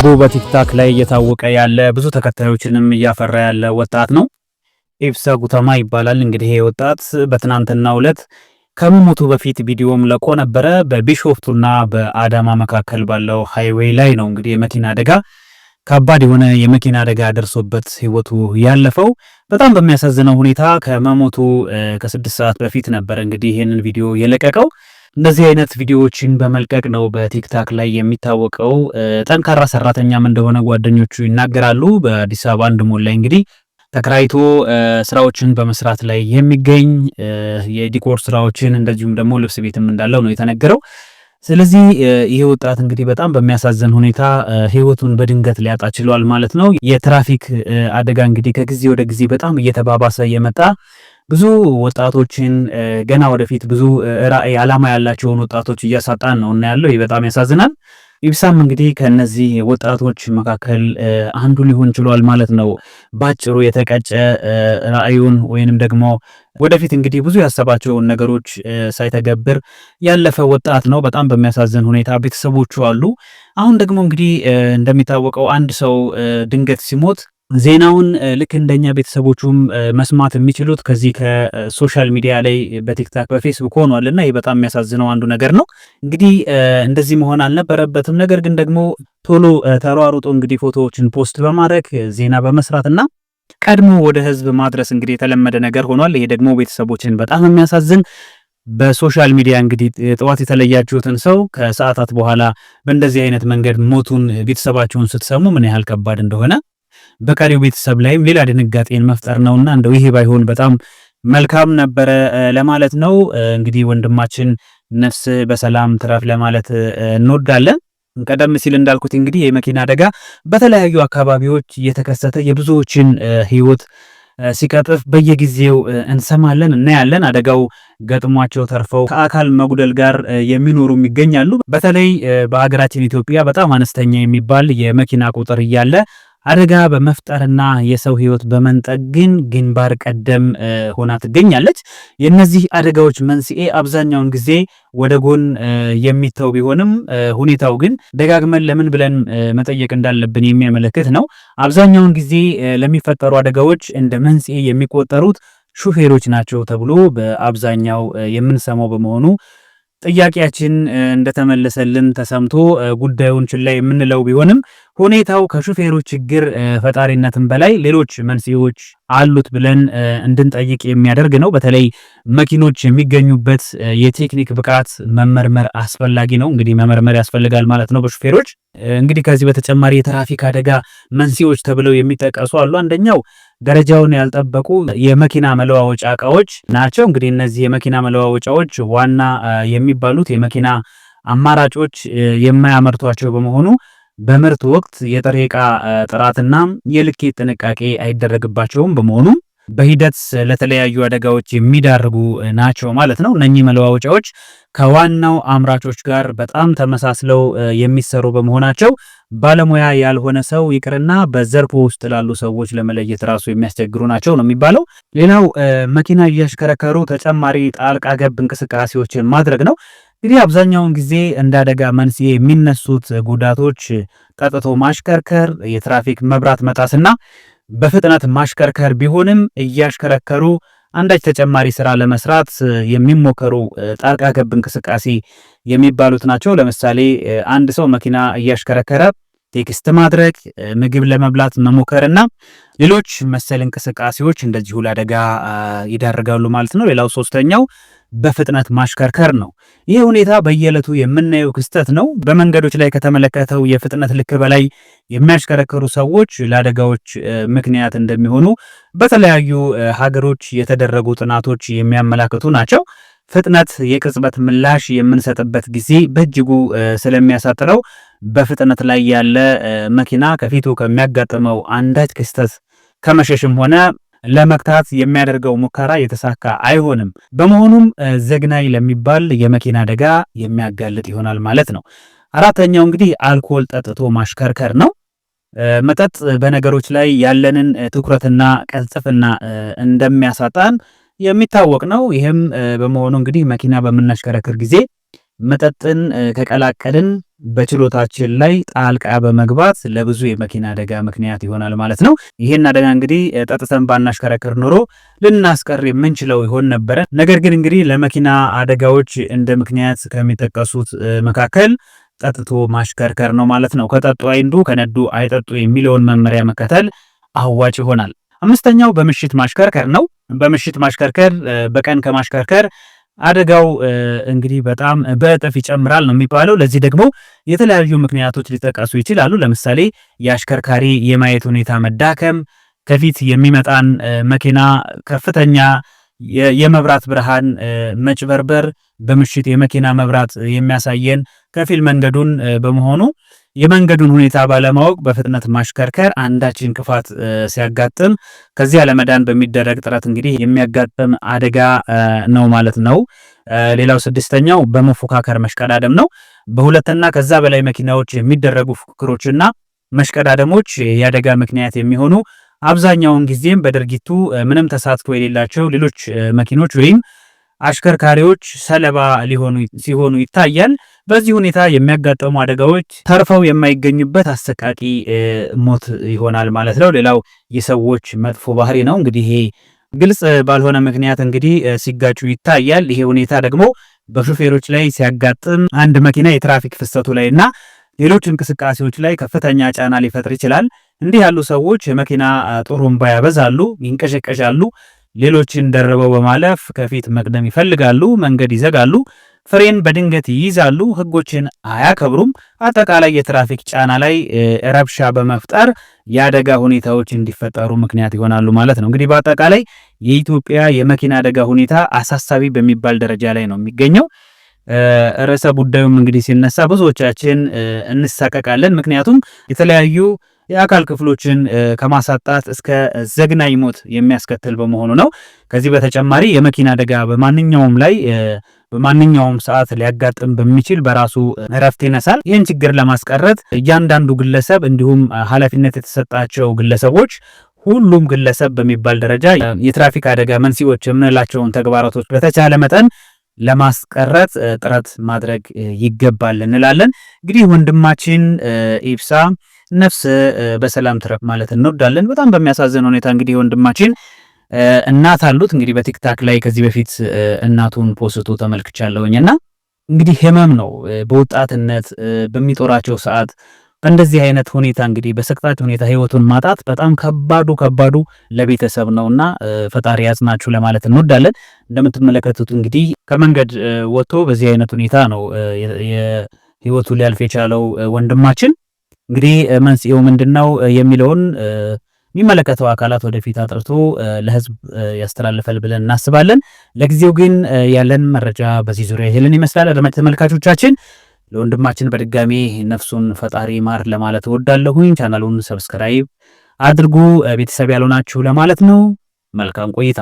በቅርቡ በቲክታክ ላይ እየታወቀ ያለ ብዙ ተከታዮችንም እያፈራ ያለ ወጣት ነው። ኢብሳ ጉተማ ይባላል። እንግዲህ ይሄ ወጣት በትናንትናው ዕለት ከመሞቱ በፊት ቪዲዮም ለቆ ነበረ። በቢሾፍቱና በአዳማ መካከል ባለው ሃይዌይ ላይ ነው እንግዲህ የመኪና አደጋ ከባድ የሆነ የመኪና አደጋ ደርሶበት ህይወቱ ያለፈው። በጣም በሚያሳዝነው ሁኔታ ከመሞቱ ከ6 ሰዓት በፊት ነበር እንግዲህ ይህንን ቪዲዮ የለቀቀው። እንደዚህ አይነት ቪዲዮዎችን በመልቀቅ ነው በቲክታክ ላይ የሚታወቀው። ጠንካራ ሰራተኛም እንደሆነ ጓደኞቹ ይናገራሉ። በአዲስ አበባ አንድ ሞል ላይ እንግዲህ ተከራይቶ ስራዎችን በመስራት ላይ የሚገኝ የዲኮር ስራዎችን እንደዚሁም ደግሞ ልብስ ቤትም እንዳለው ነው የተነገረው። ስለዚህ ይሄ ወጣት እንግዲህ በጣም በሚያሳዝን ሁኔታ ህይወቱን በድንገት ሊያጣ ችሏል ማለት ነው። የትራፊክ አደጋ እንግዲህ ከጊዜ ወደ ጊዜ በጣም እየተባባሰ የመጣ ብዙ ወጣቶችን ገና ወደፊት ብዙ ራዕይ ዓላማ ያላቸውን ወጣቶች እያሳጣን ነው እና ያለው ይህ በጣም ያሳዝናል። ኢብሳም እንግዲህ ከነዚህ ወጣቶች መካከል አንዱ ሊሆን ችሏል ማለት ነው። ባጭሩ የተቀጨ ራዕዩን ወይንም ደግሞ ወደፊት እንግዲህ ብዙ ያሰባቸውን ነገሮች ሳይተገብር ያለፈ ወጣት ነው። በጣም በሚያሳዝን ሁኔታ ቤተሰቦቹ አሉ። አሁን ደግሞ እንግዲህ እንደሚታወቀው አንድ ሰው ድንገት ሲሞት ዜናውን ልክ እንደኛ ቤተሰቦቹም መስማት የሚችሉት ከዚህ ከሶሻል ሚዲያ ላይ በቲክታክ በፌስቡክ ሆኗልና ይህ በጣም የሚያሳዝነው አንዱ ነገር ነው። እንግዲህ እንደዚህ መሆን አልነበረበትም። ነገር ግን ደግሞ ቶሎ ተሯሩጦ እንግዲህ ፎቶዎችን ፖስት በማድረግ ዜና በመስራትና ቀድሞ ወደ ህዝብ ማድረስ እንግዲህ የተለመደ ነገር ሆኗል። ይሄ ደግሞ ቤተሰቦችን በጣም የሚያሳዝን በሶሻል ሚዲያ እንግዲህ ጠዋት የተለያችሁትን ሰው ከሰዓታት በኋላ በእንደዚህ አይነት መንገድ ሞቱን ቤተሰባቸውን ስትሰሙ ምን ያህል ከባድ እንደሆነ በቀሪው ቤተሰብ ላይም ሌላ ድንጋጤን መፍጠር ነውና እንደው ይሄ ባይሆን በጣም መልካም ነበረ ለማለት ነው። እንግዲህ ወንድማችን ነፍስ በሰላም ትረፍ ለማለት እንወዳለን። ቀደም ሲል እንዳልኩት እንግዲህ የመኪና አደጋ በተለያዩ አካባቢዎች እየተከሰተ የብዙዎችን ህይወት ሲቀጥፍ በየጊዜው እንሰማለን እናያለን። አደጋው ገጥሟቸው ተርፈው ከአካል መጉደል ጋር የሚኖሩም ይገኛሉ። በተለይ በሀገራችን ኢትዮጵያ በጣም አነስተኛ የሚባል የመኪና ቁጥር እያለ አደጋ በመፍጠርና የሰው ህይወት በመንጠቅ ግን ግንባር ቀደም ሆና ትገኛለች። የነዚህ አደጋዎች መንስኤ አብዛኛውን ጊዜ ወደ ጎን የሚተው ቢሆንም ሁኔታው ግን ደጋግመን ለምን ብለን መጠየቅ እንዳለብን የሚያመለክት ነው። አብዛኛውን ጊዜ ለሚፈጠሩ አደጋዎች እንደ መንስኤ የሚቆጠሩት ሹፌሮች ናቸው ተብሎ በአብዛኛው የምንሰማው በመሆኑ ጥያቄያችን እንደተመለሰልን ተሰምቶ ጉዳዩን ችላ የምንለው ቢሆንም ሁኔታው ከሹፌሮች ችግር ፈጣሪነትም በላይ ሌሎች መንስኤዎች አሉት ብለን እንድንጠይቅ የሚያደርግ ነው። በተለይ መኪኖች የሚገኙበት የቴክኒክ ብቃት መመርመር አስፈላጊ ነው። እንግዲህ መመርመር ያስፈልጋል ማለት ነው በሹፌሮች። እንግዲህ ከዚህ በተጨማሪ የትራፊክ አደጋ መንስኤዎች ተብለው የሚጠቀሱ አሉ። አንደኛው ደረጃውን ያልጠበቁ የመኪና መለዋወጫ እቃዎች ናቸው። እንግዲህ እነዚህ የመኪና መለዋወጫዎች ዋና የሚባሉት የመኪና አማራጮች የማያመርቷቸው በመሆኑ በምርት ወቅት የጥሬ ዕቃ ጥራትና የልኬት ጥንቃቄ አይደረግባቸውም። በመሆኑ በሂደት ለተለያዩ አደጋዎች የሚዳርጉ ናቸው ማለት ነው። እነኚህ መለዋወጫዎች ከዋናው አምራቾች ጋር በጣም ተመሳስለው የሚሰሩ በመሆናቸው ባለሙያ ያልሆነ ሰው ይቅርና በዘርፉ ውስጥ ላሉ ሰዎች ለመለየት ራሱ የሚያስቸግሩ ናቸው ነው የሚባለው። ሌላው መኪና እያሽከረከሩ ተጨማሪ ጣልቃ ገብ እንቅስቃሴዎችን ማድረግ ነው። እንግዲህ አብዛኛውን ጊዜ እንደ አደጋ መንስኤ የሚነሱት ጉዳቶች ጠጥቶ ማሽከርከር፣ የትራፊክ መብራት መጣስና በፍጥነት ማሽከርከር ቢሆንም እያሽከረከሩ አንዳች ተጨማሪ ስራ ለመስራት የሚሞከሩ ጣልቃ ገብ እንቅስቃሴ የሚባሉት ናቸው። ለምሳሌ አንድ ሰው መኪና እያሽከረከረ ቴክስት ማድረግ፣ ምግብ ለመብላት መሞከርና ሌሎች መሰል እንቅስቃሴዎች እንደዚሁ ለአደጋ ይዳርጋሉ ማለት ነው። ሌላው ሶስተኛው በፍጥነት ማሽከርከር ነው። ይህ ሁኔታ በየዕለቱ የምናየው ክስተት ነው። በመንገዶች ላይ ከተመለከተው የፍጥነት ልክ በላይ የሚያሽከረክሩ ሰዎች ለአደጋዎች ምክንያት እንደሚሆኑ በተለያዩ ሀገሮች የተደረጉ ጥናቶች የሚያመላክቱ ናቸው። ፍጥነት የቅጽበት ምላሽ የምንሰጥበት ጊዜ በእጅጉ ስለሚያሳጥረው በፍጥነት ላይ ያለ መኪና ከፊቱ ከሚያጋጥመው አንዳች ክስተት ከመሸሽም ሆነ ለመክታት የሚያደርገው ሙከራ የተሳካ አይሆንም። በመሆኑም ዘግናኝ ለሚባል የመኪና አደጋ የሚያጋልጥ ይሆናል ማለት ነው። አራተኛው እንግዲህ አልኮል ጠጥቶ ማሽከርከር ነው። መጠጥ በነገሮች ላይ ያለንን ትኩረትና ቅልጥፍና እንደሚያሳጣን የሚታወቅ ነው። ይህም በመሆኑ እንግዲህ መኪና በምናሽከረክር ጊዜ መጠጥን ከቀላቀልን በችሎታችን ላይ ጣልቃ በመግባት ለብዙ የመኪና አደጋ ምክንያት ይሆናል ማለት ነው። ይህን አደጋ እንግዲህ ጠጥተን ባናሽከረክር ኖሮ ልናስቀር የምንችለው ይሆን ነበረ። ነገር ግን እንግዲህ ለመኪና አደጋዎች እንደ ምክንያት ከሚጠቀሱት መካከል ጠጥቶ ማሽከርከር ነው ማለት ነው። ከጠጡ አይንዱ ከነዱ አይጠጡ የሚለውን መመሪያ መከተል አዋጭ ይሆናል። አምስተኛው በምሽት ማሽከርከር ነው። በምሽት ማሽከርከር በቀን ከማሽከርከር አደጋው እንግዲህ በጣም በእጥፍ ይጨምራል ነው የሚባለው። ለዚህ ደግሞ የተለያዩ ምክንያቶች ሊጠቀሱ ይችላሉ። ለምሳሌ የአሽከርካሪ የማየት ሁኔታ መዳከም፣ ከፊት የሚመጣን መኪና ከፍተኛ የመብራት ብርሃን መጭበርበር፣ በምሽት የመኪና መብራት የሚያሳየን ከፊል መንገዱን በመሆኑ የመንገዱን ሁኔታ ባለማወቅ በፍጥነት ማሽከርከር አንዳች እንቅፋት ሲያጋጥም ከዚያ ለመዳን በሚደረግ ጥረት እንግዲህ የሚያጋጥም አደጋ ነው ማለት ነው። ሌላው ስድስተኛው በመፎካከር መሽቀዳደም ነው። በሁለትና ከዛ በላይ መኪናዎች የሚደረጉ ፉክክሮችና መሽቀዳደሞች የአደጋ ምክንያት የሚሆኑ አብዛኛውን ጊዜም በድርጊቱ ምንም ተሳትፎ የሌላቸው ሌሎች መኪኖች ወይም አሽከርካሪዎች ሰለባ ሲሆኑ ይታያል። በዚህ ሁኔታ የሚያጋጥሙ አደጋዎች ተርፈው የማይገኙበት አሰቃቂ ሞት ይሆናል ማለት ነው። ሌላው የሰዎች መጥፎ ባህሪ ነው። እንግዲህ ይሄ ግልጽ ባልሆነ ምክንያት እንግዲህ ሲጋጩ ይታያል። ይሄ ሁኔታ ደግሞ በሹፌሮች ላይ ሲያጋጥም አንድ መኪና የትራፊክ ፍሰቱ ላይ እና ሌሎች እንቅስቃሴዎች ላይ ከፍተኛ ጫና ሊፈጥር ይችላል። እንዲህ ያሉ ሰዎች የመኪና ጡሩምባ ያበዛሉ፣ ይንቀሸቀሻሉ፣ ሌሎችን ደርበው በማለፍ ከፊት መቅደም ይፈልጋሉ፣ መንገድ ይዘጋሉ፣ ፍሬን በድንገት ይይዛሉ፣ ህጎችን አያከብሩም። አጠቃላይ የትራፊክ ጫና ላይ ረብሻ በመፍጠር የአደጋ ሁኔታዎች እንዲፈጠሩ ምክንያት ይሆናሉ ማለት ነው። እንግዲህ በአጠቃላይ የኢትዮጵያ የመኪና አደጋ ሁኔታ አሳሳቢ በሚባል ደረጃ ላይ ነው የሚገኘው። ርዕሰ ጉዳዩም እንግዲህ ሲነሳ ብዙዎቻችን እንሳቀቃለን። ምክንያቱም የተለያዩ የአካል ክፍሎችን ከማሳጣት እስከ ዘግናኝ ሞት የሚያስከትል በመሆኑ ነው። ከዚህ በተጨማሪ የመኪና አደጋ በማንኛውም ሰዓት ሊያጋጥም በሚችል በራሱ እረፍት ይነሳል። ይህን ችግር ለማስቀረት እያንዳንዱ ግለሰብ እንዲሁም ኃላፊነት የተሰጣቸው ግለሰቦች ሁሉም ግለሰብ በሚባል ደረጃ የትራፊክ አደጋ መንስኤዎች የምንላቸውን ተግባራቶች በተቻለ መጠን ለማስቀረት ጥረት ማድረግ ይገባል እንላለን። እንግዲህ ወንድማችን ኢብሳ ነፍስ በሰላም ትረፍ ማለት እንወዳለን። በጣም በሚያሳዝን ሁኔታ እንግዲህ ወንድማችን እናት አሉት። እንግዲህ በቲክታክ ላይ ከዚህ በፊት እናቱን ፖስቶ ተመልክቻለሁኝና እንግዲህ ህመም ነው። በወጣትነት በሚጦራቸው ሰዓት በእንደዚህ አይነት ሁኔታ እንግዲህ በሰቅጣጭ ሁኔታ ህይወቱን ማጣት በጣም ከባዱ ለቤተሰብ ነውና ፈጣሪ ያጽናችሁ ለማለት እንወዳለን። እንደምትመለከቱት እንግዲህ ከመንገድ ወጥቶ በዚህ አይነት ሁኔታ ነው ህይወቱ ሊያልፍ የቻለው ወንድማችን። እንግዲህ መንስኤው ምንድነው የሚለውን የሚመለከተው አካላት ወደፊት አጥርቶ ለህዝብ ያስተላልፋል ብለን እናስባለን። ለጊዜው ግን ያለን መረጃ በዚህ ዙሪያ ይሄንን ይመስላል። አድማጭ ተመልካቾቻችን ለወንድማችን በድጋሚ ነፍሱን ፈጣሪ ማር ለማለት እወዳለሁኝ። ቻናሉን ሰብስክራይብ አድርጉ፣ ቤተሰብ ያልሆናችሁ ለማለት ነው። መልካም ቆይታ